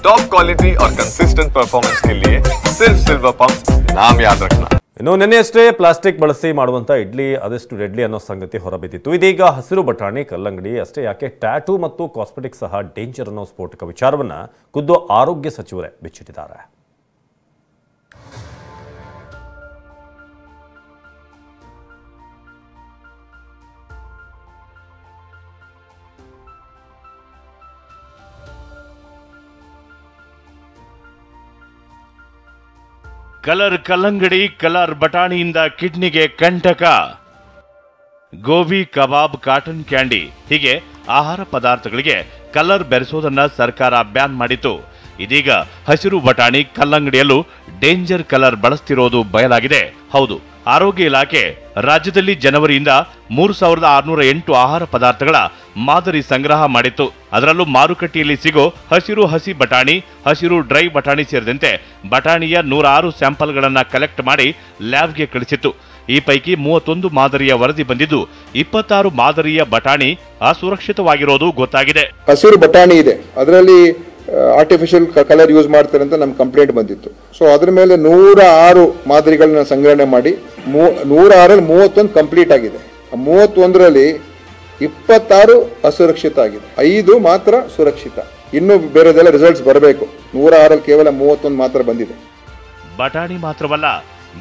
Top quality और consistent performance के लिए सिर्फ सिल्वर पंप नाम याद रखना। ಇನ್ನು ನಿನ್ನೆಯಷ್ಟೇ ಪ್ಲಾಸ್ಟಿಕ್ ಬಳಸಿ ಮಾಡುವಂಥ ಇಡ್ಲಿ ಅದೆಷ್ಟು ಡೆಡ್ಲಿ ಅನ್ನೋ ಸಂಗತಿ ಹೊರಬಿದ್ದಿತ್ತು. ಇದೀಗ ಹಸಿರು ಬಟಾಣಿ ಕಲ್ಲಂಗಡಿ ಅಷ್ಟೇ ಯಾಕೆ ಟ್ಯಾಟೂ ಮತ್ತು ಕಾಸ್ಮೆಟಿಕ್ ಸಹ ಡೇಂಜರ್ ಅನ್ನೋ ಸ್ಫೋಟಕ ವಿಚಾರವನ್ನು ಖುದ್ದು ಆರೋಗ್ಯ ಸಚಿವರೇ ಬಿಚ್ಚಿಟ್ಟಿದ್ದಾರೆ. ಕಲರ್ ಕಲ್ಲಂಗಡಿ ಕಲರ್ ಬಟಾಣಿಯಿಂದ ಕಿಡ್ನಿಗೆ ಕಂಟಕ. ಗೋಬಿ, ಕಬಾಬ್, ಕಾಟನ್ ಕ್ಯಾಂಡಿ ಹೀಗೆ ಆಹಾರ ಪದಾರ್ಥಗಳಿಗೆ ಕಲರ್ ಬೆರೆಸೋದನ್ನ ಸರ್ಕಾರ ಬ್ಯಾನ್ ಮಾಡಿತ್ತು. ಇದೀಗ ಹಸಿರು ಬಟಾಣಿ ಕಲ್ಲಂಗಡಿಯಲ್ಲೂ ಡೇಂಜರ್ ಕಲರ್ ಬಳಸ್ತಿರೋದು ಬಯಲಾಗಿದೆ. ಹೌದು, ಆರೋಗ್ಯ ಇಲಾಖೆ ರಾಜ್ಯದಲ್ಲಿ ಜನವರಿಯಿಂದ 3608 ಆಹಾರ ಪದಾರ್ಥಗಳ ಮಾದರಿ ಸಂಗ್ರಹ ಮಾಡಿತ್ತು. ಅದರಲ್ಲೂ ಮಾರುಕಟ್ಟೆಯಲ್ಲಿ ಸಿಗೋ ಹಸಿರು ಹಸಿ ಬಟಾಣಿ, ಹಸಿರು ಡ್ರೈ ಬಟಾಣಿ ಸೇರಿದಂತೆ ಬಟಾಣಿಯ 106 ಸ್ಯಾಂಪಲ್ಗಳನ್ನು ಕಲೆಕ್ಟ್ ಮಾಡಿ ಲ್ಯಾಬ್ಗೆ ಕಳಿಸಿತ್ತು. ಈ ಪೈಕಿ 31 ಮಾದರಿಯ ವರದಿ ಬಂದಿದ್ದು 26 ಮಾದರಿಯ ಬಟಾಣಿ ಅಸುರಕ್ಷಿತವಾಗಿರೋದು ಗೊತ್ತಾಗಿದೆ. ಹಸಿರು ಬಟಾಣಿ ಇದೆ, ಅದರಲ್ಲಿ ಆರ್ಟಿಫಿಷಿಯಲ್ ಕಲರ್ ಯೂಸ್ ಮಾಡ್ತಾರೆ ಅಂತ ನಮ್ಗೆ ಕಂಪ್ಲೇಂಟ್ ಬಂದಿತ್ತು. ಸೊ ಅದ್ರ ಮೇಲೆ 106 ಮಾದರಿಗಳನ್ನ ಸಂಗ್ರಹಣೆ ಮಾಡಿ 106ರಲ್ಲಿ 31 ಕಂಪ್ಲೀಟ್ ಆಗಿದೆ. 31ರಲ್ಲಿ 26 ಅಸುರಕ್ಷಿತ ಆಗಿದೆ, 5 ಮಾತ್ರ ಸುರಕ್ಷಿತ. ಇನ್ನು ಬೇರೆದೆಲ್ಲ ರಿಸಲ್ಟ್ಸ್ ಬರಬೇಕು. 106ರಲ್ಲಿ ಕೇವಲ 31 ಮಾತ್ರ ಬಂದಿದೆ. ಬಟಾಣಿ ಮಾತ್ರವಲ್ಲ,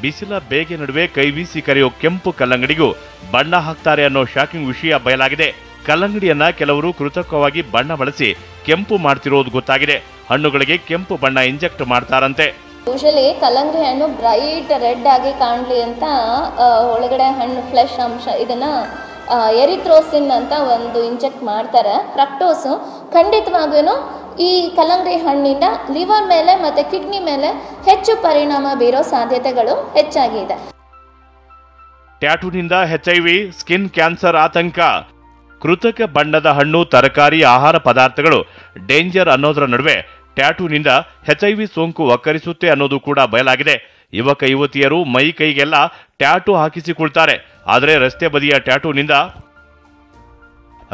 ಬಿಸಿಲ ಬೇಗೆ ನಡುವೆ ಕೈಬೀಸಿ ಕರೆಯೋ ಕೆಂಪು ಕಲ್ಲಂಗಡಿಗೂ ಬಣ್ಣ ಹಾಕ್ತಾರೆ ಅನ್ನೋ ಶಾಕಿಂಗ್ ವಿಷಯ ಬಯಲಾಗಿದೆ. ಕಲ್ಲಂಗಡಿಯನ್ನ ಕೆಲವರು ಕೃತಕವಾಗಿ ಬಣ್ಣ ಬಳಸಿ ಕೆಂಪು ಮಾಡ್ತಿರೋದು ಗೊತ್ತಾಗಿದೆ. ಹಣ್ಣುಗಳಿಗೆ ಕೆಂಪು ಬಣ್ಣ ಇಂಜೆಕ್ಟ್ ಮಾಡ್ತಾರಂತೆ. ಯೂಶಲಿ ಕಲ್ಲಂಗಡಿ ಹಣ್ಣು ಬ್ರೈಟ್ ರೆಡ್ ಆಗಿ ಕಾಣಲಿ ಅಂತ ಒಳಗಡೆ ಹಣ್ಣು ಫ್ಲೆಶ್ ಅಂಶ ಇದನ್ನ ಎರಿಥ್ರೋಸಿನ್ ಅಂತ ಒಂದು ಇಂಜೆಕ್ಟ್ ಮಾಡ್ತಾರೆ. ಫ್ರಕ್ಟೋಸು ಖಂಡಿತವಾಗಿಯೂ ಈ ಕಲ್ಲಂಗಡಿ ಹಣ್ಣಿಂದ ಲಿವರ್ ಮೇಲೆ ಮತ್ತು ಕಿಡ್ನಿ ಮೇಲೆ ಹೆಚ್ಚು ಪರಿಣಾಮ ಬೀರೋ ಸಾಧ್ಯತೆಗಳು ಹೆಚ್ಚಾಗಿದೆ. ಟ್ಯಾಟೂನಿಂದ HIV, ಸ್ಕಿನ್ ಕ್ಯಾನ್ಸರ್ ಆತಂಕ. ಕೃತಕ ಬಣ್ಣದ ಹಣ್ಣು, ತರಕಾರಿ, ಆಹಾರ ಪದಾರ್ಥಗಳು ಡೇಂಜರ್ ಅನ್ನೋದರ ನಡುವೆ ಟ್ಯಾಟೂನಿಂದ HIV ಸೋಂಕು ಒಕ್ಕರಿಸುತ್ತೆ ಅನ್ನೋದು ಕೂಡ ಬಯಲಾಗಿದೆ. ಯುವಕ ಯುವತಿಯರು ಮೈ ಕೈಗೆಲ್ಲ ಟ್ಯಾಟೂ ಹಾಕಿಸಿಕೊಳ್ತಾರೆ. ಆದರೆ ರಸ್ತೆ ಬದಿಯ ಟ್ಯಾಟೂನಿಂದ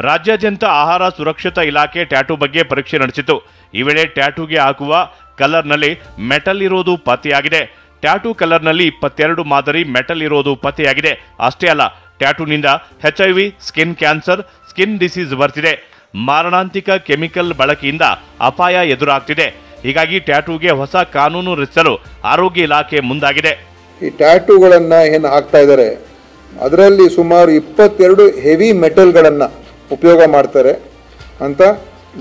ರಾಜ್ಯಾದ್ಯಂತ ಆಹಾರ ಸುರಕ್ಷತಾ ಇಲಾಖೆ ಟ್ಯಾಟೂ ಬಗ್ಗೆ ಪರೀಕ್ಷೆ ನಡೆಸಿತು. ಈ ವೇಳೆ ಟ್ಯಾಟೂಗೆ ಹಾಕುವ ಕಲರ್ನಲ್ಲಿ ಮೆಟಲ್ ಇರೋದು ಪತ್ತೆಯಾಗಿದೆ. ಟ್ಯಾಟೂ ಕಲರ್ನಲ್ಲಿ 22 ಮಾದರಿ ಮೆಟಲ್ ಇರೋದು ಪತ್ತೆಯಾಗಿದೆ. ಅಷ್ಟೇ ಅಲ್ಲ, ಟ್ಯಾಟೂನಿಂದ HIV, skin cancer, skin disease ಬರ್ತಿದೆ. ಮಾರಣಾಂತಿಕ ಕೆಮಿಕಲ್ ಬಳಕೆಯಿಂದ ಅಪಾಯ ಎದುರಾಗ್ತಿದೆ. ಹೀಗಾಗಿ ಟ್ಯಾಟೂಗೆ ಹೊಸ ಕಾನೂನು ರಚಿಸಲು ಆರೋಗ್ಯ ಇಲಾಖೆ ಮುಂದಾಗಿದೆ. ಈ ಟ್ಯಾಟೂಗಳನ್ನ ಏನು ಹಾಕ್ತಾ ಇದ್ದಾರೆ, ಅದರಲ್ಲಿ ಸುಮಾರು 22 ಹೆವಿ ಮೆಟಲ್ಗಳನ್ನ ಉಪಯೋಗ ಮಾಡ್ತಾರೆ ಅಂತ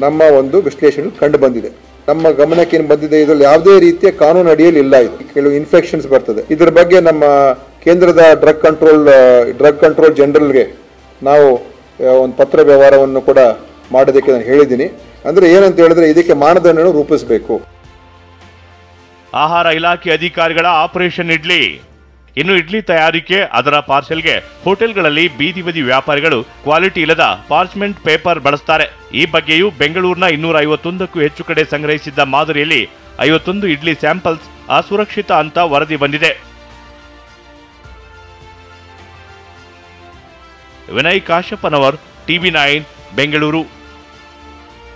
ನಮ್ಮ ಒಂದು ವಿಶ್ಲೇಷಣೆ ಕಂಡು ಬಂದಿದೆ. ನಮ್ಮ ಗಮನಕ್ಕೆ ಏನು ಬಂದಿದೆ, ಇದರಲ್ಲಿ ಯಾವುದೇ ರೀತಿಯ ಕಾನೂನು ಅಡಿಯಲ್ಲಿ ಇಲ್ಲ. ಇದು ಕೆಲವು ಇನ್ಫೆಕ್ಷನ್ಸ್ ಬರ್ತದೆ. ಇದರ ಬಗ್ಗೆ ನಮ್ಮ ಕೇಂದ್ರದ ಡ್ರಗ್ ಕಂಟ್ರೋಲ್ ಜನರಲ್ಗೆ ನಾವು ಒಂದು ಪತ್ರ ವ್ಯವಹಾರವನ್ನು ಕೂಡ ಮಾಡೋದಕ್ಕೆ ನಾನು ಹೇಳಿದ್ದೀನಿ. ಅಂದ್ರೆ ಏನಂತ ಹೇಳಿದ್ರೆ, ಇದಕ್ಕೆ ಮಾನದಂಡ ರೂಪಿಸಬೇಕು. ಆಹಾರ ಇಲಾಖೆ ಅಧಿಕಾರಿಗಳ ಆಪರೇಷನ್ ಇಡ್ಲಿ. ಇನ್ನು ಇಡ್ಲಿ ತಯಾರಿಕೆ, ಅದರ ಪಾರ್ಸೆಲ್ಗೆ ಹೋಟೆಲ್ಗಳಲ್ಲಿ ಬೀದಿ ಬದಿ ವ್ಯಾಪಾರಿಗಳು ಕ್ವಾಲಿಟಿ ಇಲ್ಲದ ಪಾರ್ಚ್ಮೆಂಟ್ ಪೇಪರ್ ಬಳಸ್ತಾರೆ. ಈ ಬಗ್ಗೆಯೂ ಬೆಂಗಳೂರಿನ 251ಕ್ಕೂ ಹೆಚ್ಚು ಕಡೆ ಸಂಗ್ರಹಿಸಿದ್ದ ಮಾದರಿಯಲ್ಲಿ 51 ಇಡ್ಲಿ ಸ್ಯಾಂಪಲ್ಸ್ ಅಸುರಕ್ಷಿತ ಅಂತ ವರದಿ ಬಂದಿದೆ. ವಿನಯ್ ಕಾಶಪ್ಪನವರ್, TV9 ಬೆಂಗಳೂರು.